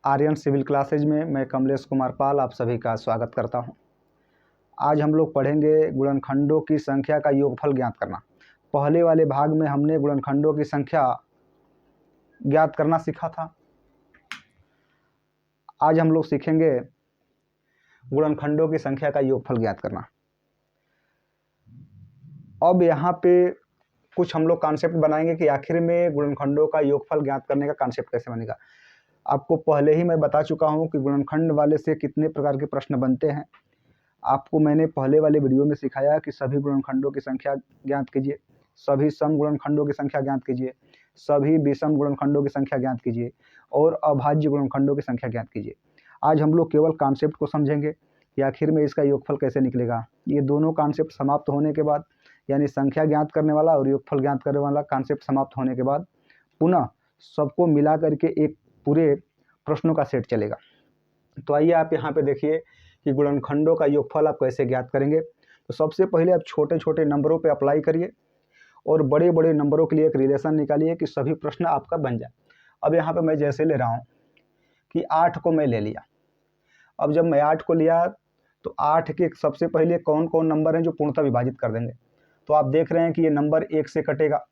Aryan civil classes में मैं कमलेश कुमार पाल आप सभी का स्वागत करता हूं। आज हम लोग पढ़ेंगे गुणनखंडों की संख्या का योगफल ज्ञात करना। पहले वाले भाग में हमने गुणनखंडों की संख्या ज्ञात करना सीखा था। आज हम लोग सीखेंगे गुणनखंडों की संख्या का योगफल ज्ञात करना। अब यहाँ पे कुछ हम लोग कॉन्सेप्ट बनाएंगे कि आखिर में गुणनखंडों का योगफल ज्ञात करने का कॉन्सेप्ट कैसे बनेगा। आपको पहले ही मैं बता चुका हूँ कि गुणनखंड वाले से कितने प्रकार के प्रश्न बनते हैं। आपको मैंने पहले वाले वीडियो में सिखाया कि सभी गुणनखंडों की संख्या ज्ञात कीजिए, सभी सम गुणनखंडों की संख्या ज्ञात कीजिए, सभी विषम गुणनखंडों की संख्या ज्ञात कीजिए और अभाज्य गुणनखंडों की संख्या ज्ञात कीजिए। आज हम लोग केवल कॉन्सेप्ट को समझेंगे कि आखिर में इसका योगफल कैसे निकलेगा। ये दोनों कॉन्सेप्ट समाप्त होने के बाद, यानी संख्या ज्ञात करने वाला और योगफल ज्ञात करने वाला कॉन्सेप्ट समाप्त होने के बाद पुनः सबको मिला करके एक पूरे प्रश्नों का सेट चलेगा। तो आइए आप यहाँ पे देखिए कि गुणनखंडों का योगफल आप कैसे ज्ञात करेंगे। तो सबसे पहले आप छोटे छोटे नंबरों पे अप्लाई करिए और बड़े बड़े नंबरों के लिए एक रिलेशन निकालिए कि सभी प्रश्न आपका बन जाए। अब यहाँ पे मैं जैसे ले रहा हूँ कि 8 को मैं ले लिया। अब जब मैं 8 को लिया तो 8 के सबसे पहले कौन कौन नंबर हैं जो पूर्णतः विभाजित कर देंगे। तो आप देख रहे हैं कि ये नंबर 1 से कटेगा।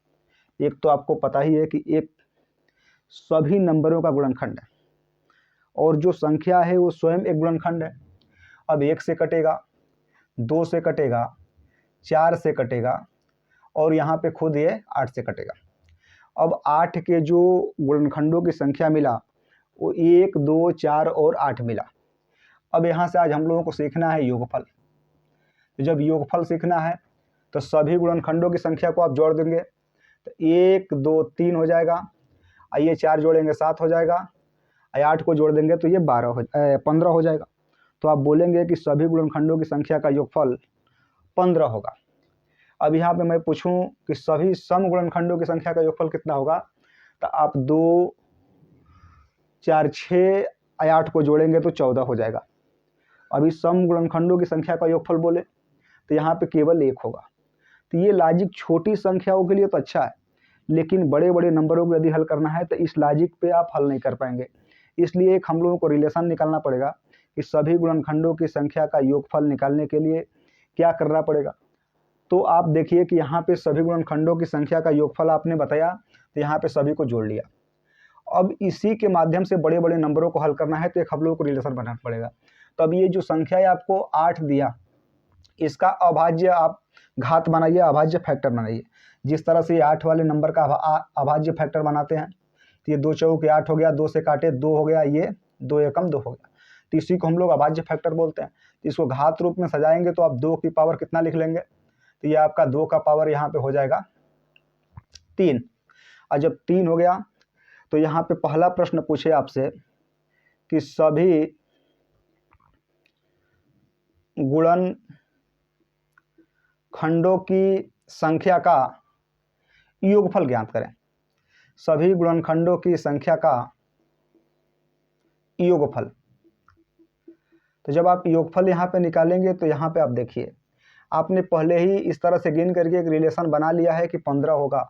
एक तो आपको पता ही है कि एक सभी नंबरों का गुणनखंड है और जो संख्या है वो स्वयं एक गुणनखंड है। अब 1 से कटेगा, 2 से कटेगा, 4 से कटेगा और यहाँ पे खुद ये 8 से कटेगा। अब 8 के जो गुणनखंडों की संख्या मिला वो 1, 2, 4 और 8 मिला। अब यहाँ से आज हम लोगों को सीखना है योगफल। तो जब योगफल सीखना है तो सभी गुणनखंडों की संख्या को आप जोड़ देंगे तो 1, 2, 3 हो जाएगा। ये 4 जोड़ेंगे 7 हो जाएगा। 8 को जोड़ देंगे तो ये 15 हो जाएगा। तो आप बोलेंगे कि सभी गुणनखंडों की संख्या का योगफल 15 होगा। अब यहाँ पे मैं पूछूं कि सभी सम गुणनखंडों की संख्या का योगफल कितना होगा, तो आप 2, 4, 6, 8 को जोड़ेंगे तो 14 हो जाएगा। अभी सम गुणनखंडों की संख्या का योगफल बोले तो यहाँ पे केवल 1 होगा। तो ये लॉजिक छोटी संख्याओं के लिए तो अच्छा है, लेकिन बड़े बड़े नंबरों को यदि हल करना है तो इस लॉजिक पे आप हल नहीं कर पाएंगे। इसलिए एक हम लोगों को रिलेशन निकालना पड़ेगा कि सभी गुणनखंडों की संख्या का योगफल निकालने के लिए क्या करना पड़ेगा। तो आप देखिए कि यहाँ पे सभी गुणनखंडों की संख्या का योगफल आपने बताया तो यहाँ पे सभी को जोड़ लिया। अब इसी के माध्यम से बड़े बड़े नंबरों को हल करना है तो एक हम लोगों को रिलेशन बनाना पड़ेगा। तो अब ये जो संख्या है आपको 8 दिया, इसका अभाज्य आप घात बनाइए, अभाज्य फैक्टर बनाइए। जिस तरह से 8 वाले नंबर का अभाज्य फैक्टर बनाते हैं तो ये 2 चौके 8 हो गया, 2 से काटे 2 हो गया, ये 2 एकम 2 हो गया। तो इसी को हम लोग अभाज्य फैक्टर बोलते हैं। तो इसको घात रूप में सजाएंगे तो आप 2 की पावर कितना लिख लेंगे, तो ये आपका 2 का पावर यहाँ पे हो जाएगा 3। और जब 3 हो गया तो यहाँ पे पहला प्रश्न पूछे आपसे कि सभी गुणनखंडों की संख्या का योगफल ज्ञात करें। सभी गुणनखंडों की संख्या का योगफल। तो जब आप योगफल यहाँ पे निकालेंगे तो यहाँ पे आप देखिए आपने पहले ही इस तरह से गिन करके एक रिलेशन बना लिया है कि 15 होगा,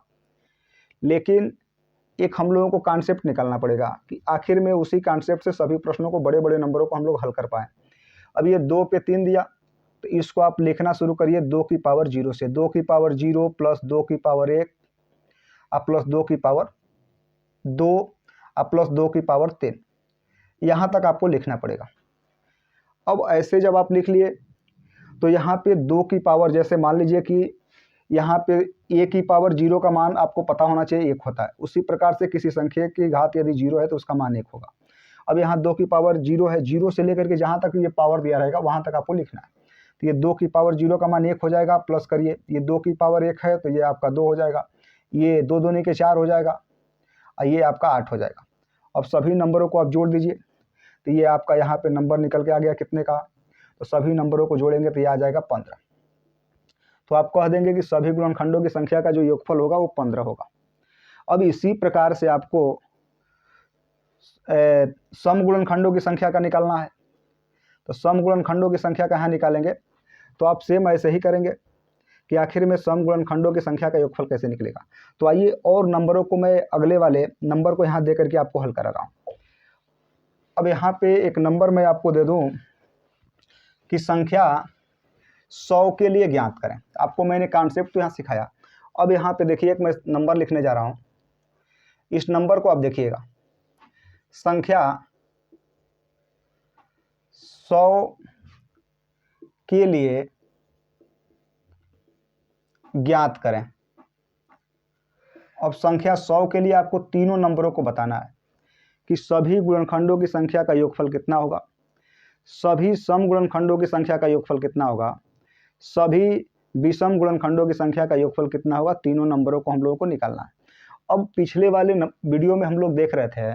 लेकिन एक हम लोगों को कॉन्सेप्ट निकालना पड़ेगा कि आखिर में उसी कॉन्सेप्ट से सभी प्रश्नों को, बड़े बड़े नंबरों को हम लोग हल कर पाएँ। अब ये 2 पे 3 दिया तो इसको आप लिखना शुरू करिए 2 की पावर 0 से। 2 की पावर 0 प्लस 2 की पावर 1 और प्लस 2 की पावर 2 और प्लस 2 की पावर 3, यहाँ तक आपको लिखना पड़ेगा। अब ऐसे जब आप लिख लिए तो यहाँ पे 2 की पावर, जैसे मान लीजिए कि यहाँ पे a की पावर 0 का मान आपको पता होना चाहिए 1 होता है, उसी प्रकार से किसी संख्या की घात यदि 0 है तो उसका मान 1 होगा। अब यहाँ 2 की पावर 0 है, 0 से लेकर के जहाँ तक ये पावर दिया रहेगा वहाँ तक आपको लिखना है। तो ये 2 की पावर 0 का मान 1 हो जाएगा, प्लस करिए ये 2 की पावर 1 है तो ये आपका 2 हो जाएगा, ये 2 दूनी के 4 हो जाएगा और ये आपका 8 हो जाएगा। अब सभी नंबरों को आप जोड़ दीजिए तो ये आपका यहाँ पे नंबर निकल के आ गया कितने का, तो सभी नंबरों को जोड़ेंगे तो ये आ जाएगा 15। तो आप कह देंगे कि सभी गुणनखंडों की संख्या का जो योगफल होगा वो 15 होगा। अब इसी प्रकार से आपको सम गुणनखंडों की संख्या का निकालना है। तो सम गुणनखंडों की संख्या का यहाँ निकालेंगे तो आप सेम ऐसे ही करेंगे कि आखिर में सम गुणनखंडों की संख्या का योगफल कैसे निकलेगा। तो आइए और नंबरों को मैं अगले वाले नंबर को यहाँ दे करके आपको हल करा रहा हूँ। अब यहाँ पे एक नंबर मैं आपको दे दूँ कि संख्या 100 के लिए ज्ञात करें। आपको मैंने कॉन्सेप्ट तो यहाँ सिखाया। अब यहाँ पे देखिए एक मैं नंबर लिखने जा रहा हूँ। इस नंबर को आप देखिएगा, संख्या 100 के लिए ज्ञात करें। अब संख्या 100 के लिए आपको तीनों नंबरों को बताना है कि सभी गुणनखंडों की संख्या का योगफल कितना होगा, सभी सम गुणनखंडों की संख्या का योगफल कितना होगा, सभी विषम गुणनखंडों की संख्या का योगफल कितना होगा। तीनों नंबरों को हम लोगों को निकालना है। अब पिछले वाले वीडियो में हम लोग देख रहे थे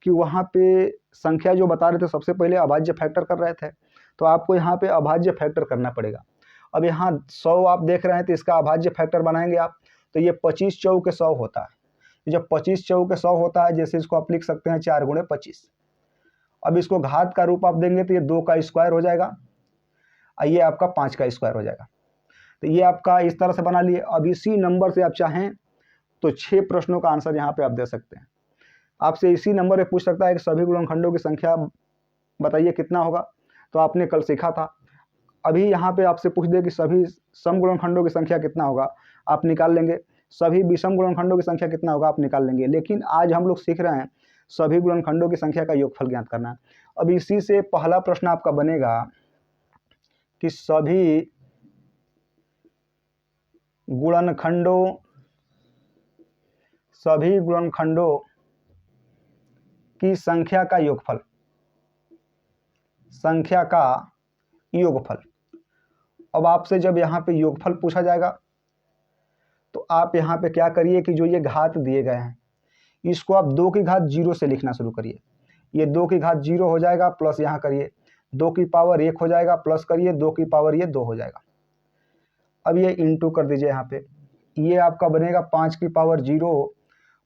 कि वहाँ पे संख्या जो बता रहे थे सबसे पहले अभाज्य फैक्टर कर रहे थे, तो आपको यहाँ पे अभाज्य फैक्टर करना पड़ेगा। अब यहाँ 100 आप देख रहे हैं तो इसका अभाज्य फैक्टर बनाएंगे आप, तो ये 25 चौके 100 होता है। जब 25 चौके 100 होता है, जैसे इसको आप लिख सकते हैं 4 गुणे 25। अब इसको घात का रूप आप देंगे तो ये 2 का स्क्वायर हो जाएगा और ये आपका 5 का स्क्वायर हो जाएगा। तो ये आपका इस तरह से बना लिए। अब इसी नंबर से आप चाहें तो 6 प्रश्नों का आंसर यहाँ पे आप दे सकते हैं। आपसे इसी नंबर पे पूछ सकता है कि सभी गुणनखंडों की संख्या बताइए कितना होगा, तो आपने कल सीखा था। अभी यहाँ पे आपसे पूछ दे कि सभी सम गुणनखंडों की संख्या कितना होगा, आप निकाल लेंगे। सभी विषम गुणनखंडों की संख्या कितना होगा, आप निकाल लेंगे। लेकिन आज हम लोग सीख रहे हैं सभी गुणनखंडों की संख्या का योगफल ज्ञात करना है। अब इसी से पहला प्रश्न आपका बनेगा कि सभी गुणनखंडों की संख्या का योगफल, संख्या का योगफल। अब आपसे जब यहाँ पे योगफल पूछा जाएगा तो आप यहाँ पे क्या करिए कि जो ये घात दिए गए हैं इसको आप 2 की घात 0 से लिखना शुरू करिए। ये 2 की घात 0 हो जाएगा, प्लस यहाँ करिए 2 की पावर 1 हो जाएगा, प्लस करिए 2 की पावर ये 2 हो जाएगा। अब ये इंटू कर दीजिए यहाँ पे, ये आपका बनेगा 5 की पावर 0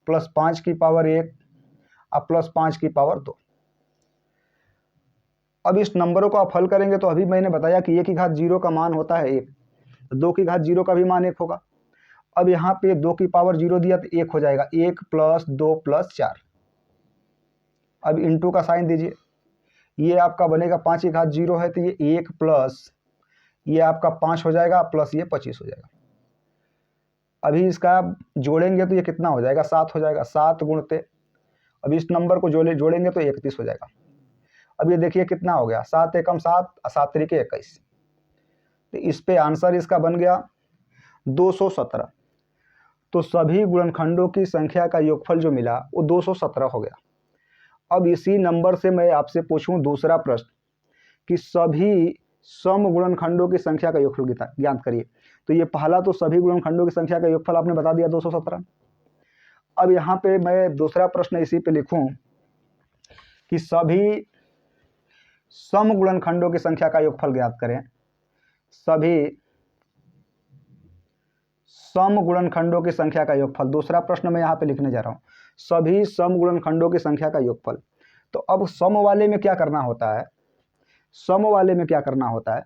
प्लस 5 की पावर 1 और प्लस 5 की पावर 2। अब इस नंबरों को आप हल करेंगे तो अभी मैंने बताया कि 1 की घात 0 का मान होता है 1, 2 की घात 0 का भी मान 1 होगा। अब यहाँ पे 2 की पावर 0 दिया तो 1 हो जाएगा, 1 प्लस 2 प्लस 4। अब इंटू का साइन दीजिए, ये आपका बनेगा 5 की घात 0 है तो ये 1 प्लस ये आपका 5 हो जाएगा प्लस ये 25 हो जाएगा। अभी इसका जोड़ेंगे तो ये कितना हो जाएगा, 7 हो जाएगा, 7 गुणते अब इस नंबर को जोड़ेंगे तो 31 हो जाएगा। अब ये देखिए कितना हो गया, 7 एकम 7 और 7 तरीके 21। तो इस पे आंसर इसका बन गया 217। तो सभी गुणनखंडों की संख्या का योगफल जो मिला वो 217 हो गया। अब इसी नंबर से मैं आपसे पूछूं दूसरा प्रश्न कि सभी सम गुणनखंडों की संख्या का योगफल ज्ञात करिए। तो ये पहला तो सभी गुणनखंडों की संख्या का योगफल आपने बता दिया 217। अब यहाँ पे मैं दूसरा प्रश्न इसी पे लिखूं कि सभी सम गुणनखंडों की संख्या का योगफल ज्ञात करें। सभी सम गुणनखंडों की संख्या का योगफल, दूसरा प्रश्न मैं यहाँ पे लिखने जा रहा हूँ, सभी सम गुणनखंडों की संख्या का योगफल। तो अब सम वाले में क्या करना होता है, सम वाले में क्या करना होता है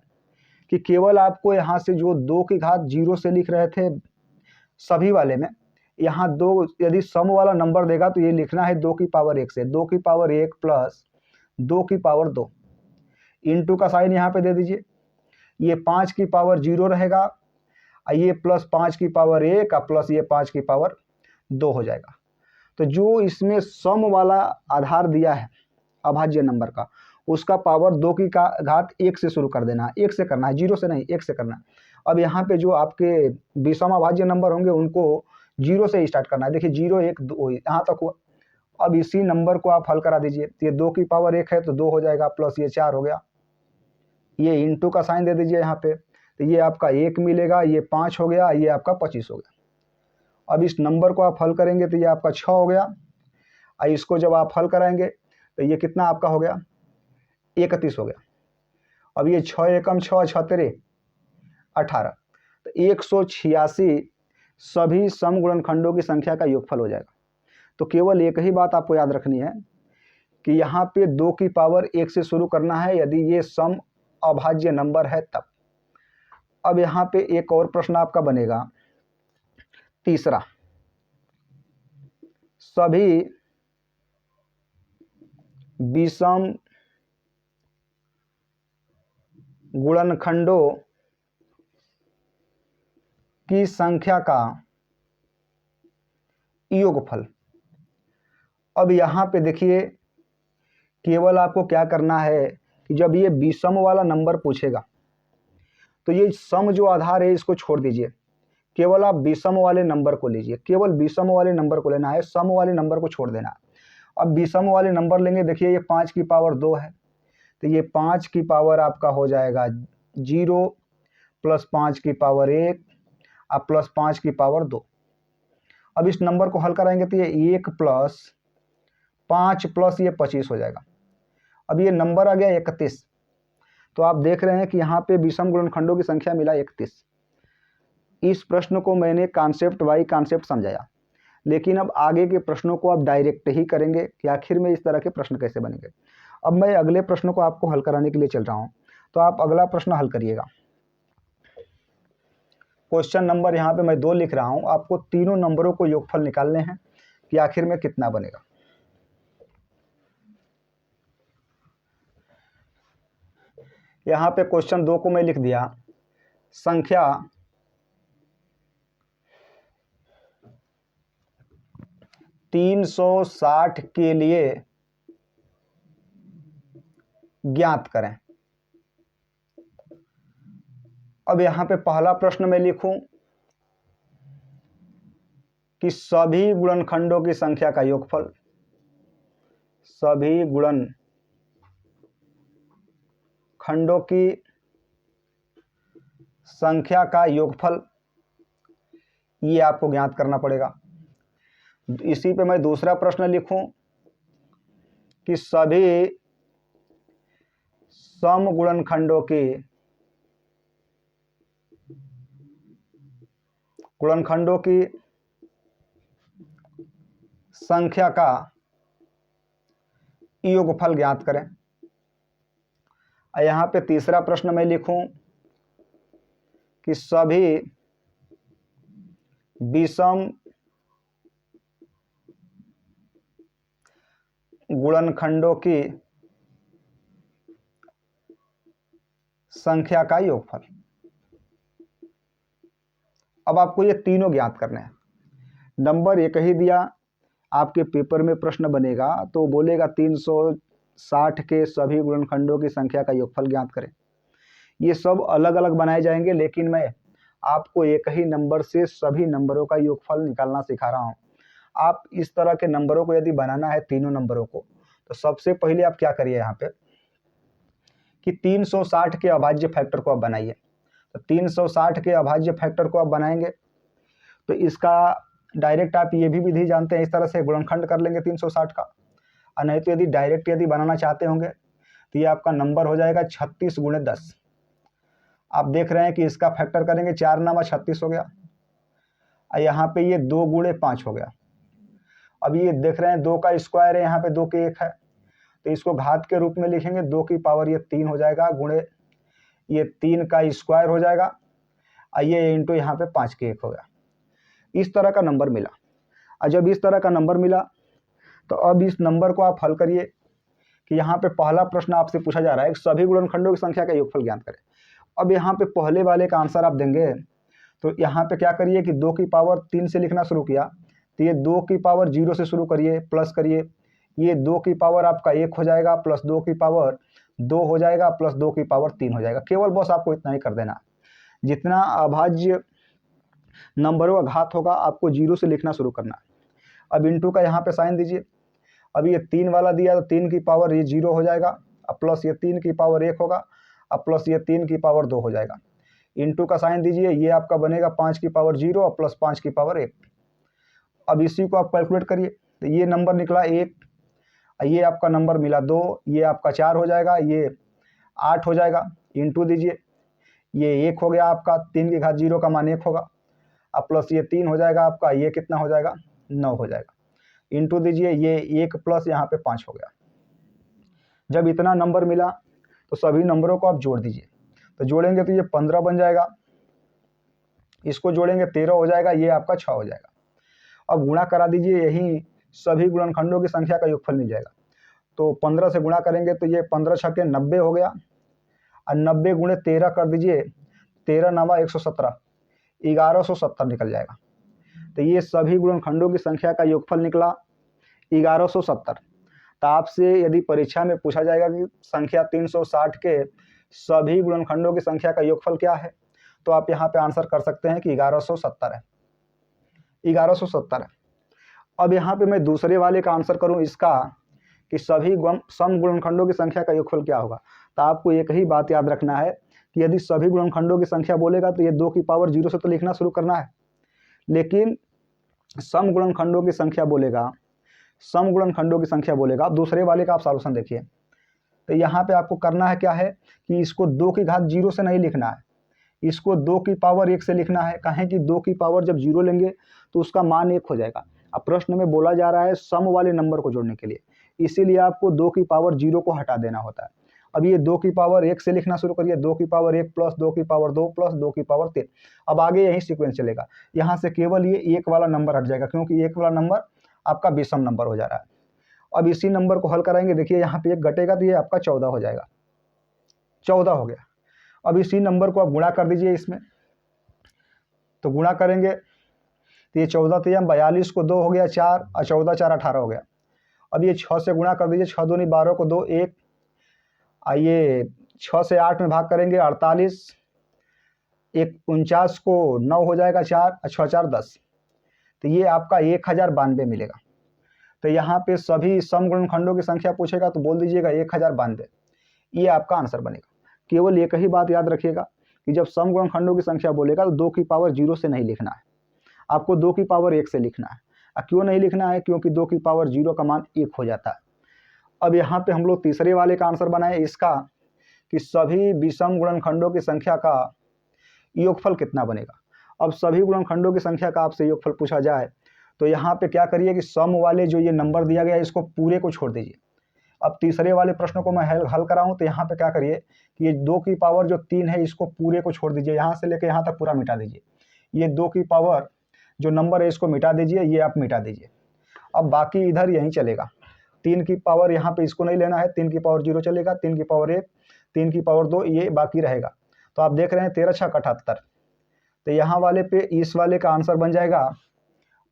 कि केवल आपको यहाँ से जो 2 की घात 0 से लिख रहे थे सभी वाले में, यहाँ 2 यदि सम वाला नंबर देगा तो ये लिखना है 2 की पावर 1 से, 2 की पावर 1 प्लस 2 की पावर 2। इंटू का साइन यहाँ पे दे दीजिए, ये 5 की पावर 0 रहेगा, ये प्लस 5 की पावर 1 प्लस ये 5 की पावर 2 हो जाएगा। तो जो इसमें सम वाला आधार दिया है अभाज्य नंबर का, उसका पावर 2 की घात 1 से शुरू कर देना है, 1 से करना है, 0 से नहीं, 1 से करना है। अब यहाँ पे जो आपके विषम अभाज्य नंबर होंगे उनको 0 से स्टार्ट करना है। देखिए 0 1 2 यहाँ तक हुआ। अब इसी नंबर को आप हल करा दीजिए, ये 2 की पावर 1 है तो 2 हो जाएगा, प्लस ये 4 हो गया, ये इंटू का साइन दे दीजिए यहाँ पे, तो ये आपका 1 मिलेगा, ये 5 हो गया, ये आपका 25 हो गया। अब इस नंबर को आप हल करेंगे तो ये आपका 6 हो गया, और इसको जब आप हल कराएंगे तो ये कितना आपका हो गया, 31 हो गया। अब ये 6 एकम 6 6 तेरे 18, तो 186 सभी सम गुणनखंडों की संख्या का योगफल हो जाएगा। तो केवल एक ही बात आपको याद रखनी है कि यहाँ पे 2 की पावर 1 से शुरू करना है यदि ये सम अभाज्य नंबर है तब। अब यहाँ पे एक और प्रश्न आपका बनेगा तीसरा, सभी विषम गुणनखंडों की संख्या का योगफल। अब यहाँ पे देखिए, केवल आपको क्या करना है कि जब ये विषम वाला नंबर पूछेगा तो ये सम जो आधार है इसको छोड़ दीजिए, केवल आप विषम वाले नंबर को लीजिए, केवल विषम वाले नंबर को लेना है, सम वाले नंबर को छोड़ देना है। अब विषम वाले नंबर लेंगे, देखिए ये 5 की पावर 2 है, तो ये 5 की पावर आपका हो जाएगा 0 प्लस 5 की पावर 1 अब प्लस 5 की पावर 2। अब इस नंबर को हल कराएंगे तो ये 1 प्लस 5 प्लस ये 25 हो जाएगा। अब ये नंबर आ गया 31। तो आप देख रहे हैं कि यहाँ पे विषम गुणनखंडों की संख्या मिला 31। इस प्रश्न को मैंने कॉन्सेप्ट बाई कॉन्सेप्ट समझाया, लेकिन अब आगे के प्रश्नों को आप डायरेक्ट ही करेंगे कि आखिर में इस तरह के प्रश्न कैसे बनेंगे। अब मैं अगले प्रश्न को आपको हल कराने के लिए चल रहा हूँ, तो आप अगला प्रश्न हल करिएगा। क्वेश्चन नंबर यहाँ पे मैं 2 लिख रहा हूँ, आपको तीनों नंबरों को योगफल निकालने हैं कि आखिर में कितना बनेगा। यहाँ पे क्वेश्चन 2 को मैं लिख दिया, संख्या 360 के लिए ज्ञात करें। अब यहाँ पे पहला प्रश्न मैं लिखूं कि सभी गुणनखंडों की संख्या का योगफल, सभी गुणनखंडों की संख्या का योगफल, ये आपको ज्ञात करना पड़ेगा। इसी पे मैं दूसरा प्रश्न लिखूं कि सभी सम गुणनखंडों की संख्या का योगफल ज्ञात करें। यहाँ पे तीसरा प्रश्न मैं लिखूं कि सभी विषम गुणनखंडों की संख्या का योगफल। अब आपको ये तीनों ज्ञात करने हैं। नंबर एक ही दिया, आपके पेपर में प्रश्न बनेगा तो बोलेगा 360 के सभी गुणनखंडों की संख्या का योगफल ज्ञात करें। ये सब अलग अलग बनाए जाएंगे, लेकिन मैं आपको एक ही नंबर से सभी नंबरों का योगफल निकालना सिखा रहा हूँ। आप इस तरह के नंबरों को यदि बनाना है, तीनों नंबरों को, तो सबसे पहले आप क्या करिए यहाँ पे कि 360 के अभाज्य फैक्टर को आप बनाइए। तो 360 के अभाज्य फैक्टर को आप बनाएंगे तो इसका डायरेक्ट आप ये भी विधि जानते हैं, इस तरह से गुणनखंड कर लेंगे 360 का। और नहीं तो यदि डायरेक्ट यदि बनाना चाहते होंगे तो ये आपका नंबर हो जाएगा 36 गुणे 10। आप देख रहे हैं कि इसका फैक्टर करेंगे, 4 नामा 36 हो गया, और यहाँ पे ये 2 गुणे 5 हो गया। अब ये देख रहे हैं 2 का स्क्वायर है, यहाँ पे 2 के 1 है, तो इसको घात के रूप में लिखेंगे, 2 की पावर ये 3 हो जाएगा, गुणे ये 3 का स्क्वायर हो जाएगा, और ये इंटू यहाँ पे 5 के 1 हो गया। इस तरह का नंबर मिला। और जब इस तरह का नंबर मिला तो अब इस नंबर को आप हल करिए कि यहाँ पे पहला प्रश्न आपसे पूछा जा रहा है कि सभी गुणनखंडों की संख्या का योगफल ज्ञात करें। अब यहाँ पे पहले वाले का आंसर आप देंगे तो यहाँ पे क्या करिए कि 2 की पावर 3 से लिखना शुरू किया, तो ये 2 की पावर 0 से शुरू करिए, प्लस करिए, ये 2 की पावर आपका 1 हो जाएगा, प्लस 2 की पावर 2 हो जाएगा, प्लस 2 की पावर 3 हो जाएगा। केवल बस आपको इतना ही कर देना। जितना अभाज्य नंबरों का घात होगा आपको 0 से लिखना शुरू करना। अब इंटू का यहाँ पे साइन दीजिए। अब ये 3 वाला दिया तो 3 की पावर ये 0 हो जाएगा, अब प्लस ये 3 की पावर 1 होगा, अब प्लस ये 3 की पावर 2 हो जाएगा। इंटू का साइन दीजिए, ये आपका बनेगा 5 की पावर 0 और प्लस 5 की पावर 1। अब इसी को आप कैलकुलेट करिए, तो ये नंबर निकला 1, ये आपका नंबर मिला 2, ये आपका 4 हो जाएगा, ये 8 हो जाएगा। इंटू दीजिए, ये 1 हो गया आपका, 3 की घात 0 का मान 1 होगा, अब प्लस ये 3 हो जाएगा आपका, ये कितना हो जाएगा 9 हो जाएगा। इंटू दीजिए, ये 1 प्लस यहाँ पे 5 हो गया। जब इतना नंबर मिला तो सभी नंबरों को आप जोड़ दीजिए, तो जोड़ेंगे तो ये 15 बन जाएगा, इसको जोड़ेंगे 13 हो जाएगा, ये आपका 6 हो जाएगा। अब गुणा करा दीजिए, यही सभी गुणनखंडों की संख्या का योगफल मिल जाएगा। तो 15 से गुणा करेंगे तो ये 15 छक्के 90 हो गया, और 90 गुणे 13 कर दीजिए, 13 नवा 117, 1170 निकल जाएगा। तो ये सभी गुणनखंडों की संख्या का योगफल निकला 1170। तो आपसे यदि परीक्षा में पूछा जाएगा कि संख्या 360 के सभी गुणनखंडों की संख्या का योगफल क्या है, तो आप यहाँ पे आंसर कर सकते हैं कि 1170 है, 1170 है। अब यहाँ पे मैं दूसरे वाले का आंसर करूँ इसका कि सभी सम गुणनखंडों की संख्या का योगफल क्या होगा, तो आपको एक ही बात याद रखना है कि यदि सभी गुणनखंडों की संख्या बोलेगा तो ये 2 की पावर 0 से तो लिखना शुरू करना है, लेकिन सम गुणनखंडों की संख्या बोलेगा, सम गुणनखंडों की संख्या बोलेगा। अब दूसरे वाले का आप सॉल्यूशन देखिए, तो यहाँ पे आपको करना है क्या है कि इसको 2 की घात 0 से नहीं लिखना है, इसको 2 की पावर 1 से लिखना है। कहें कि 2 की पावर जब 0 लेंगे तो उसका मान 1 हो जाएगा। अब प्रश्न में बोला जा रहा है सम वाले नंबर को जोड़ने के लिए, इसीलिए आपको 2 की पावर 0 को हटा देना होता है। अब ये 2 की पावर 1 से लिखना शुरू करिए, 2 की पावर 1 प्लस 2 की पावर 2 प्लस 2 की पावर 3। अब आगे यही सीक्वेंस चलेगा, यहाँ से केवल ये 1 वाला नंबर हट जाएगा, क्योंकि 1 वाला नंबर आपका विषम नंबर हो जा रहा है। अब इसी नंबर को हल कराएंगे, देखिए यहाँ पे 1 घटेगा तो ये आपका 14 हो जाएगा, 14 हो गया। अब इसी नंबर को आप गुणा कर दीजिए इसमें, तो गुणा करेंगे तो ये 14 तो 42 को 2 हो गया 4, और 14 4 18 हो गया। अब ये 6 से गुणा कर दीजिए, 6 दूनी 12 को 2 1, आइए 6 से 8 में भाग करेंगे 48, 1 49 को 9 हो जाएगा 4, और 6 4 10, तो ये आपका 1092 मिलेगा। तो यहाँ पे सभी सम गुणनखंडों की संख्या पूछेगा तो बोल दीजिएगा 1092, ये आपका आंसर बनेगा। केवल एक ही बात याद रखिएगा कि जब सम गुणनखंडों की संख्या बोलेगा तो 2 की पावर 0 से नहीं लिखना है, आपको 2 की पावर 1 से लिखना है। क्यों नहीं लिखना है? क्योंकि 2 की पावर 0 का मान 1 हो जाता है। अब यहाँ पे हम लोग तीसरे वाले का आंसर बनाए इसका कि सभी विषम गुणनखंडों की संख्या का योगफल कितना बनेगा। अब सभी गुणनखंडों की संख्या का आपसे योगफल पूछा जाए तो यहाँ पे क्या करिए कि सम वाले जो ये नंबर दिया गया है इसको पूरे को छोड़ दीजिए। अब तीसरे वाले प्रश्न को मैं हल कराऊं तो यहाँ पे क्या करिए कि ये 2 की पावर जो 3 है इसको पूरे को छोड़ दीजिए, यहाँ से लेकर यहाँ तक पूरा मिटा दीजिए। ये 2 की पावर जो नंबर है इसको मिटा दीजिए, ये आप मिटा दीजिए। अब बाकी इधर यहीं चलेगा, 3 की पावर यहाँ पे इसको नहीं लेना है, 3 की पावर 0 चलेगा, 3 की पावर 1, 3 की पावर 2, ये बाकी रहेगा। तो आप देख रहे हैं 13 छक 78, तो यहाँ वाले पे इस वाले का आंसर बन जाएगा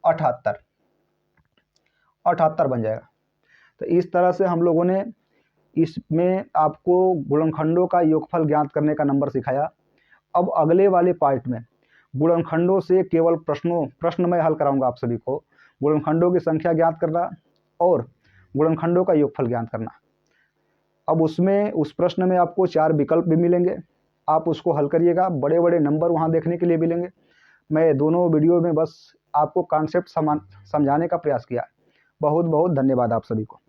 78, 78 बन जाएगा। तो इस तरह से हम लोगों ने इसमें आपको गुणनखंडों का योगफल ज्ञात करने का नंबर सिखाया। अब अगले वाले पार्ट में गुणनखंडों से केवल प्रश्न मैं हल कराऊंगा आप सभी को, गुणनखंडों की संख्या ज्ञात करना और गुणनखंडों का योगफल ज्ञात करना। अब उसमें उस प्रश्न में आपको 4 विकल्प भी मिलेंगे, आप उसको हल करिएगा, बड़े बड़े नंबर वहाँ देखने के लिए मिलेंगे। मैं दोनों वीडियो में बस आपको कॉन्सेप्ट समझाने का प्रयास किया। बहुत बहुत धन्यवाद आप सभी को।